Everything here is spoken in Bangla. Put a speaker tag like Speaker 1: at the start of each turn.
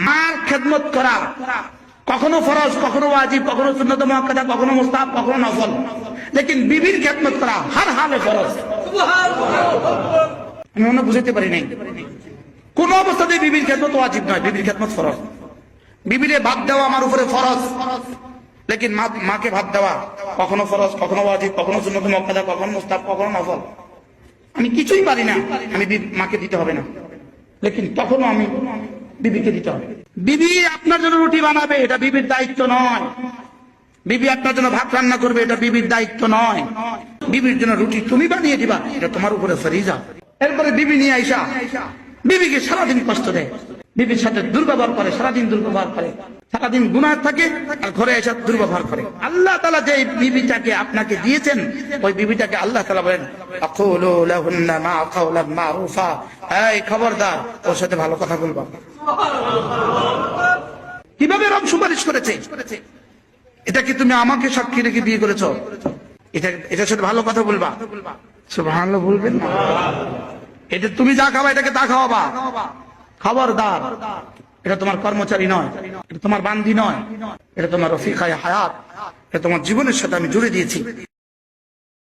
Speaker 1: মার খেদমত করা কখনো ফরজ, কখনো ওয়াজিব, কখনো সুন্নত মুআক্কাদা, কখনো মুস্তাহাব, কখনো নফল। লেকিন বিবির খেদমত করা হর হালে ফরজ। আমি মনে বুঝাতে পারি নাই। কোন অবস্থাতে বিবির খেদমত ওয়াজিব নয়, বিবির খেদমত ফরজ। বিবিরে ভাত দেওয়া আমার উপরে ফরজ, লেকিন মাকে ভাত দেওয়া কখনো ফরজ, কখনো ওয়াজিব, কখনো সুন্নত মুআক্কাদা, কখনো মুস্তাহাব, কখনো নফল। আমি কিছুই পারি না, আমি মাকে দিতে হবে না, লেকিন তখনও আমি বিবিকে দিতে হবে। বিবি আপনার জন্য রুটি বানাবে, এটা বিবির দায়িত্ব নয়। বিবি আপনার জন্য ভাত রান্না করবে, এটা বিবির দায়িত্ব নয়। বিবির জন্য রুটি তুমি বানিয়ে দিবা, এটা তোমার উপরে ফরিজা। এরপরে বিবি নিয়ে আইসা বিবিকে সারাদিন কষ্ট দেয়, বিবির সাথে দুর্ব্যবহার করে, সারাদিন দুর্ব্যবহার করে, সারাদিন গুনাহ থাকে, আর ঘরে এসে দুর্ব্যবহার করে। আল্লাহ তাআলা যে বিবিটাকে আপনাকে দিয়েছেন, ওই বিবিটাকে আল্লাহ তাআলা বলেন আকুলু লাহুন্না মা কাওলাম মারুফা, এই খবরদার ওর সাথে ভালো কথা বলবা। কিভাবে রব সুপারিশ করেছে, এটা কি তুমি আমাকে সাক্ষী রেখে বিয়ে করেছো? এটার সাথে ভালো কথা বলবা, সুবহানাল্লাহ বলবেন না। এটা তুমি যা খাবা এটাকে তা খাওয়াবা, খবরদার। এটা তোমার কর্মচারী নয়, এটা তোমার বান্দি নয়, এটা তোমার রফিকায়ে হায়াত, এটা তোমার জীবনের সাথে আমি জুড়ে দিয়েছি।